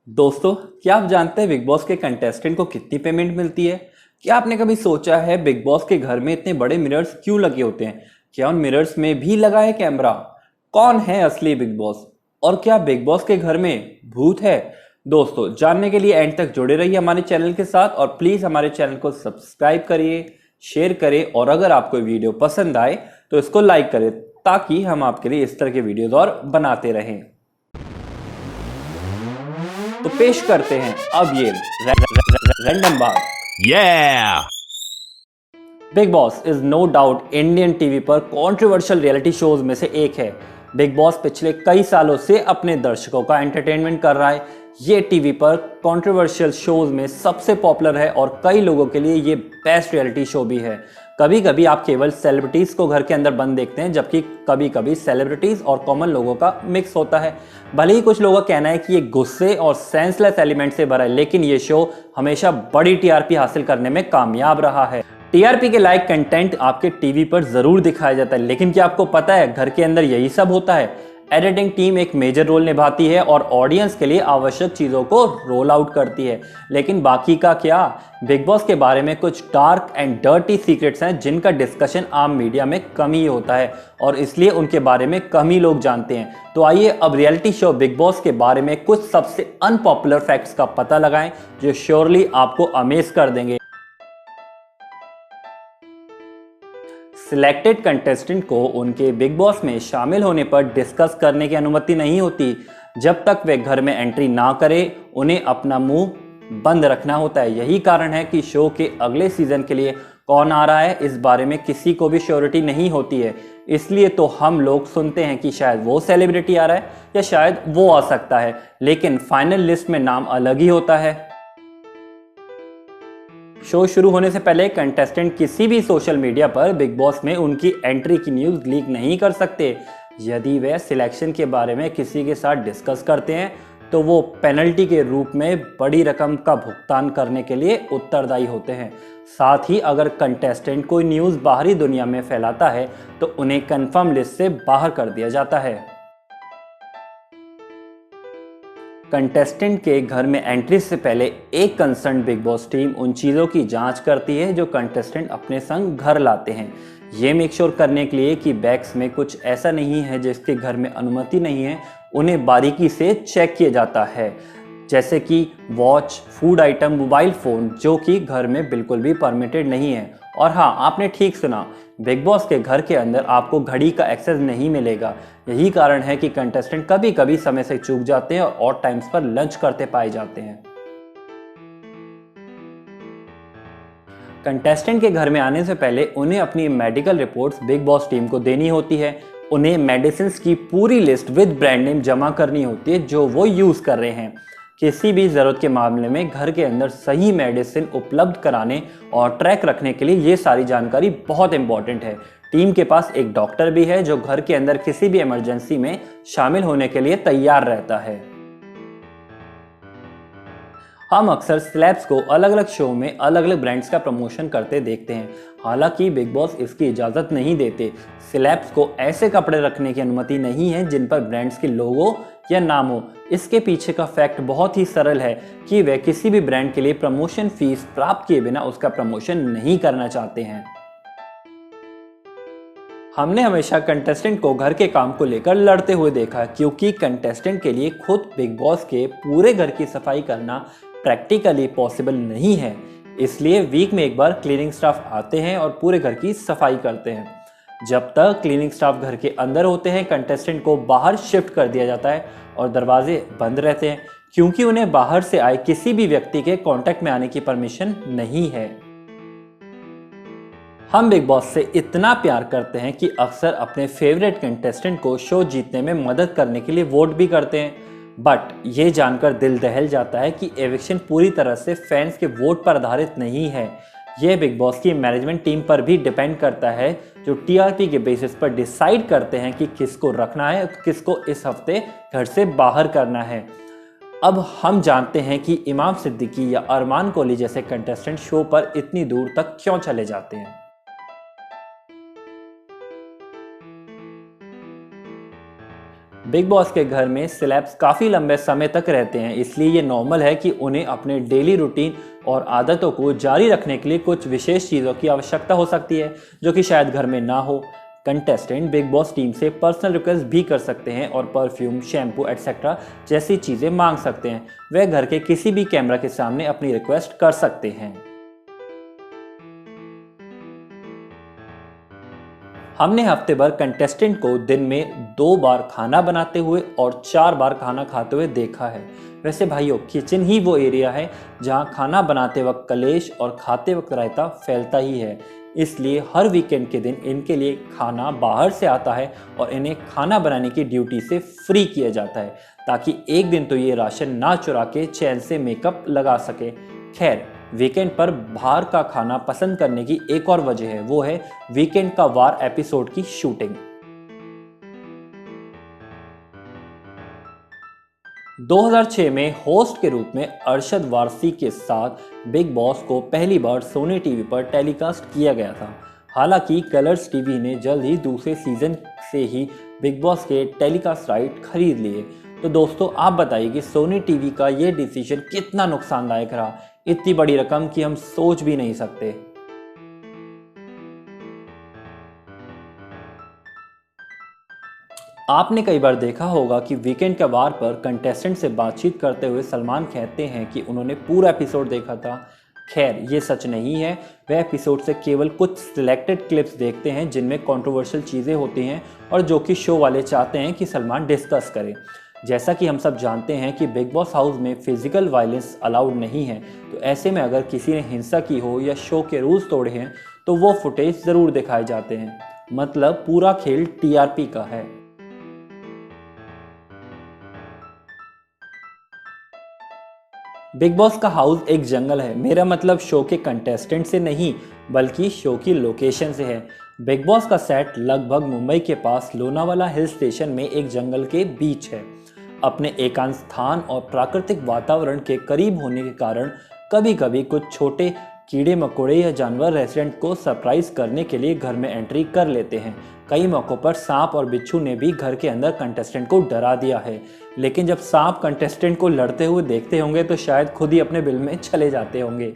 दोस्तों, क्या आप जानते हैं बिग बॉस के कंटेस्टेंट को कितनी पेमेंट मिलती है? क्या आपने कभी सोचा है बिग बॉस के घर में इतने बड़े मिरर्स क्यों लगे होते हैं? क्या उन मिरर्स में भी लगा है कैमरा? कौन है असली बिग बॉस? और क्या बिग बॉस के घर में भूत है? दोस्तों, जानने के लिए एंड तक जुड़े रहिए हमारे चैनल के साथ और प्लीज हमारे चैनल को सब्सक्राइब करिए, शेयर करें और अगर आपको वीडियो पसंद आए तो इसको लाइक करें ताकि हम आपके लिए इस तरह के वीडियोज और बनाते रहें। तो पेश करते हैं अब ये रैंडम बात। Yeah! Bigg Boss is no doubt Indian TV पर कंट्रोवर्शियल रियलिटी शोज में से एक है। बिग बॉस पिछले कई सालों से अपने दर्शकों का एंटरटेनमेंट कर रहा है। ये टीवी पर कंट्रोवर्शियल शोज में सबसे पॉपुलर है और कई लोगों के लिए ये बेस्ट रियलिटी शो भी है। कभी कभी आप केवल सेलिब्रिटीज को घर के अंदर बंद देखते हैं, जबकि कभी कभी सेलिब्रिटीज और कॉमन लोगों का मिक्स होता है। भले ही कुछ लोगों का कहना है कि ये गुस्से और सेंसलेस एलिमेंट से भरा है, लेकिन ये शो हमेशा बड़ी टीआरपी हासिल करने में कामयाब रहा है। टीआरपी के लाइक कंटेंट आपके टीवी पर जरूर दिखाया जाता है, लेकिन क्या आपको पता है घर के अंदर यही सब होता है? एडिटिंग टीम एक मेजर रोल निभाती है और ऑडियंस के लिए आवश्यक चीजों को रोल आउट करती है, लेकिन बाकी का क्या? बिग बॉस के बारे में कुछ डार्क एंड डर्टी सीक्रेट्स हैं जिनका डिस्कशन आम मीडिया में कम ही होता है और इसलिए उनके बारे में कम ही लोग जानते हैं। तो आइए अब रियलिटी शो बिग बॉस के बारे में कुछ सबसे अनपॉपुलर फैक्ट्स का पता लगाएं जो श्योरली आपको अमेज कर देंगे। सिलेक्टेड कंटेस्टेंट को उनके बिग बॉस में शामिल होने पर डिस्कस करने की अनुमति नहीं होती। जब तक वे घर में एंट्री ना करें, उन्हें अपना मुंह बंद रखना होता है। यही कारण है कि शो के अगले सीजन के लिए कौन आ रहा है इस बारे में किसी को भी श्योरिटी नहीं होती है। इसलिए तो हम लोग सुनते हैं कि शायद वो सेलिब्रिटी आ रहा है या शायद वो आ सकता है, लेकिन फाइनल लिस्ट में नाम अलग ही होता है। शो शुरू होने से पहले कंटेस्टेंट किसी भी सोशल मीडिया पर बिग बॉस में उनकी एंट्री की न्यूज़ लीक नहीं कर सकते। यदि वे सिलेक्शन के बारे में किसी के साथ डिस्कस करते हैं तो वो पेनल्टी के रूप में बड़ी रकम का भुगतान करने के लिए उत्तरदायी होते हैं। साथ ही अगर कंटेस्टेंट कोई न्यूज़ बाहरी दुनिया में फैलाता है तो उन्हें कंफर्म लिस्ट से बाहर कर दिया जाता है। कंटेस्टेंट के घर में एंट्री से पहले एक कंसर्न बिग बॉस टीम उन चीज़ों की जांच करती है जो कंटेस्टेंट अपने संग घर लाते हैं। ये मेक श्योर करने के लिए कि बैग्स में कुछ ऐसा नहीं है जिसके घर में अनुमति नहीं है, उन्हें बारीकी से चेक किया जाता है, जैसे कि watch, food item, mobile phone, जो कि घर में बिल्कुल भी परमिटेड नहीं है। और हाँ, आपने ठीक सुना, बिग बॉस के घर के अंदर आपको घड़ी का एक्सेस नहीं मिलेगा। यही कारण है कि कंटेस्टेंट कभी कभी समय से चूक जाते हैं और ऑड टाइम्स पर लंच करते पाए जाते हैं। कंटेस्टेंट के घर में आने से पहले उन्हें अपनी medical reports big boss team को देनी होती है। उन्हें मेडिसिन की पूरी लिस्ट विद ब्रांड नेम जमा करनी होती है जो वो यूज़ कर रहे हैं। किसी भी ज़रूरत के मामले में घर के अंदर सही मेडिसिन उपलब्ध कराने और ट्रैक रखने के लिए ये सारी जानकारी बहुत इंपॉर्टेंट है। टीम के पास एक डॉक्टर भी है जो घर के अंदर किसी भी इमरजेंसी में शामिल होने के लिए तैयार रहता है। हम अक्सर स्लैब्स को अलग अलग शो में अलग अलग ब्रांड्स का प्रमोशन करते देखते हैं। हालांकि बिग बॉस इसकी इजाज़त नहीं देते। स्लैब्स को ऐसे कपड़े रखने की अनुमति नहीं है जिन पर ब्रांड्स के लोगो या नाम हो। इसके पीछे का फैक्ट बहुत ही सरल है कि वे किसी भी ब्रांड के लिए प्रमोशन फीस प्राप्त किए बिना उसका प्रमोशन नहीं करना चाहते हैं। हमने हमेशा कंटेस्टेंट को घर के काम को लेकर लड़ते हुए देखा है, क्योंकि कंटेस्टेंट के लिए खुद बिग बॉस के पूरे घर की सफाई करना प्रैक्टिकली पॉसिबल नहीं है। इसलिए वीक में एक बार क्लीनिंग स्टाफ आते हैं और पूरे घर की सफाई करते हैं। जब तक क्लीनिंग स्टाफ घर के अंदर होते हैं, कंटेस्टेंट को बाहर शिफ्ट कर दिया जाता है और दरवाजे बंद रहते हैं, क्योंकि उन्हें बाहर से आए किसी भी व्यक्ति के कांटेक्ट में आने की परमिशन नहीं है। हम बिग बॉस से इतना प्यार करते हैं कि अक्सर अपने फेवरेट कंटेस्टेंट को शो जीतने में मदद करने के लिए वोट भी करते हैं। बट ये जानकर दिल दहल जाता है कि एविक्शन पूरी तरह से फैंस के वोट पर आधारित नहीं है। यह बिग बॉस की मैनेजमेंट टीम पर भी डिपेंड करता है, जो टीआरपी के बेसिस पर डिसाइड करते हैं कि किसको रखना है, किसको इस हफ्ते घर से बाहर करना है। अब हम जानते हैं कि इमाम सिद्दीकी या अरमान कोहली जैसे कंटेस्टेंट शो पर इतनी दूर तक क्यों चले जाते हैं। बिग बॉस के घर में सेलेब्स काफ़ी लंबे समय तक रहते हैं, इसलिए ये नॉर्मल है कि उन्हें अपने डेली रूटीन और आदतों को जारी रखने के लिए कुछ विशेष चीज़ों की आवश्यकता हो सकती है जो कि शायद घर में ना हो। कंटेस्टेंट बिग बॉस टीम से पर्सनल रिक्वेस्ट भी कर सकते हैं और परफ्यूम, शैम्पू एटसेट्रा जैसी चीज़ें मांग सकते हैं। वे घर के किसी भी कैमरा के सामने अपनी रिक्वेस्ट कर सकते हैं। हमने हफ्ते भर कंटेस्टेंट को दिन में 2 बार खाना बनाते हुए और 4 बार खाना खाते हुए देखा है। वैसे भाइयों, किचन ही वो एरिया है जहां खाना बनाते वक्त कलेश और खाते वक्त रायता फैलता ही है। इसलिए हर वीकेंड के दिन इनके लिए खाना बाहर से आता है और इन्हें खाना बनाने की ड्यूटी से फ्री किया जाता है, ताकि एक दिन तो ये राशन ना चुरा के चैन से मेकअप लगा सके। खैर, वीकेंड पर बाहर का खाना पसंद करने की एक और वजह है, वो है वीकेंड का वार एपिसोड की शूटिंग। 2006 में होस्ट के रूप में अरशद वारसी के साथ बिग बॉस को पहली बार सोनी टीवी पर टेलीकास्ट किया गया था। हालांकि कलर्स टीवी ने जल्द ही दूसरे सीजन से ही बिग बॉस के टेलीकास्ट राइट खरीद लिए। तो दोस्तों, आप बताइए कि सोनी टीवी का ये डिसीजन कितना नुकसानदायक रहा। इतनी बड़ी रकम की हम सोच भी नहीं सकते। आपने कई बार देखा होगा कि वीकेंड के वार पर कंटेस्टेंट से बातचीत करते हुए सलमान कहते हैं कि उन्होंने पूरा एपिसोड देखा था। खैर, ये सच नहीं है। वह एपिसोड से केवल कुछ सिलेक्टेड क्लिप्स देखते हैं जिनमें कंट्रोवर्शियल चीज़ें होती हैं और जो कि शो वाले चाहते हैं कि सलमान डिस्कस करे। जैसा कि हम सब जानते हैं कि बिग बॉस हाउस में फिजिकल वायलेंस अलाउड नहीं है, तो ऐसे में अगर किसी ने हिंसा की हो या शो के रूल्स तोड़े हैं तो वो फुटेज ज़रूर दिखाए जाते हैं। मतलब पूरा खेल टीआरपी का है। बिग बॉस का हाउस एक जंगल है। मेरा मतलब शो के कंटेस्टेंट से नहीं, बल्कि शो की लोकेशन से है। बिग बॉस का सेट लगभग मुंबई के पास लोनावाला हिल स्टेशन में एक जंगल के बीच है। अपने एकांत स्थान और प्राकृतिक वातावरण के करीब होने के कारण कभी कभी कुछ छोटे कीड़े मकोड़े या जानवर रेसिडेंट को सरप्राइज करने के लिए घर में एंट्री कर लेते हैं। कई मौक़ों पर सांप और बिच्छू ने भी घर के अंदर कंटेस्टेंट को डरा दिया है। लेकिन जब सांप कंटेस्टेंट को लड़ते हुए देखते होंगे तो शायद खुद ही अपने बिल में चले जाते होंगे।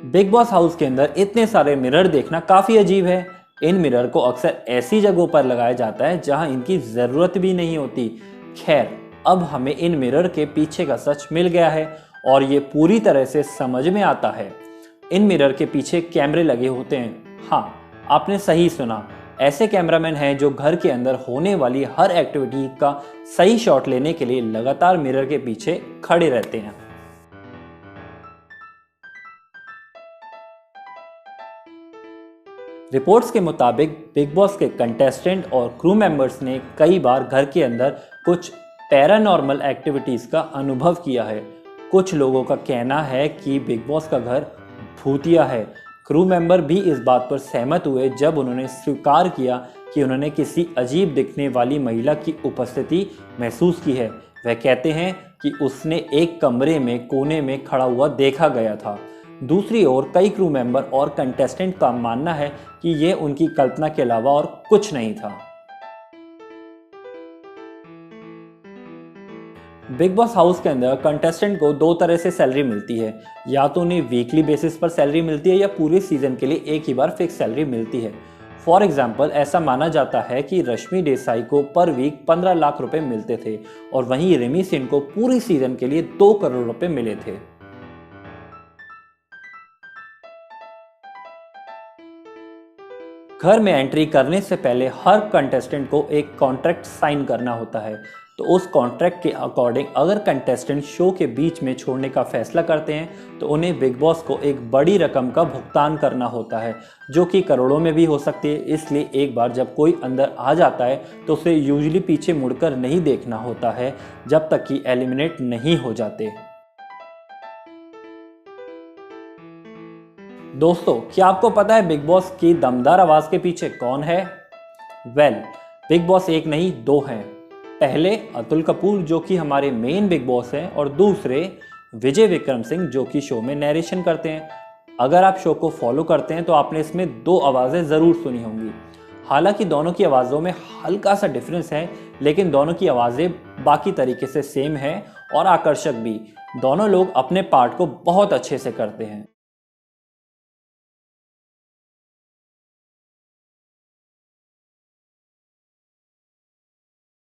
बिग बॉस हाउस के अंदर इतने सारे मिरर देखना काफ़ी अजीब है। इन मिरर को अक्सर ऐसी जगहों पर लगाया जाता है जहां इनकी ज़रूरत भी नहीं होती। खैर, अब हमें इन मिरर के पीछे का सच मिल गया है और ये पूरी तरह से समझ में आता है। इन मिरर के पीछे कैमरे लगे होते हैं। हाँ, आपने सही सुना। ऐसे कैमरामैन हैं जो घर के अंदर होने वाली हर एक्टिविटी का सही शॉट लेने के लिए लगातार मिरर के पीछे खड़े रहते हैं। रिपोर्ट्स के मुताबिक बिग बॉस के कंटेस्टेंट और क्रू मेंबर्स ने कई बार घर के अंदर कुछ पैरानॉर्मल एक्टिविटीज़ का अनुभव किया है। कुछ लोगों का कहना है कि बिग बॉस का घर भूतिया है। क्रू मेंबर भी इस बात पर सहमत हुए जब उन्होंने स्वीकार किया कि उन्होंने किसी अजीब दिखने वाली महिला की उपस्थिति महसूस की है। वह कहते हैं कि उसने एक कमरे में कोने में खड़ा हुआ देखा गया था। दूसरी ओर कई क्रू मेंबर और कंटेस्टेंट का मानना है कि यह उनकी कल्पना के अलावा और कुछ नहीं था। बिग बॉस हाउस के अंदर कंटेस्टेंट को 2 तरह से सैलरी मिलती है। या तो उन्हें वीकली बेसिस पर सैलरी मिलती है या पूरे सीजन के लिए एक ही बार फिक्स सैलरी मिलती है। फॉर एग्जाम्पल, ऐसा माना जाता है कि रश्मि देसाई को पर वीक 15 लाख रुपए मिलते थे और वहीं रिमी सिंह को पूरी सीजन के लिए 2 करोड़ रुपए मिले थे। घर में एंट्री करने से पहले हर कंटेस्टेंट को एक कॉन्ट्रैक्ट साइन करना होता है। तो उस कॉन्ट्रैक्ट के अकॉर्डिंग अगर कंटेस्टेंट शो के बीच में छोड़ने का फैसला करते हैं तो उन्हें बिग बॉस को एक बड़ी रकम का भुगतान करना होता है, जो कि करोड़ों में भी हो सकती है। इसलिए एक बार जब कोई अंदर आ जाता है तो उसे यूजुअली पीछे मुड़कर नहीं देखना होता है जब तक कि एलिमिनेट नहीं हो जाते। दोस्तों, क्या आपको पता है बिग बॉस की दमदार आवाज के पीछे कौन है? बिग बॉस एक नहीं 2 हैं। पहले अतुल कपूर, जो कि हमारे मेन बिग बॉस हैं, और दूसरे विजय विक्रम सिंह, जो कि शो में नरेशन करते हैं। अगर आप शो को फॉलो करते हैं तो आपने इसमें 2 आवाज़ें ज़रूर सुनी होंगी। हालांकि दोनों की आवाज़ों में हल्का सा डिफरेंस है, लेकिन दोनों की आवाज़ें बाकी तरीके से सेम है और आकर्षक भी। दोनों लोग अपने पार्ट को बहुत अच्छे से करते हैं।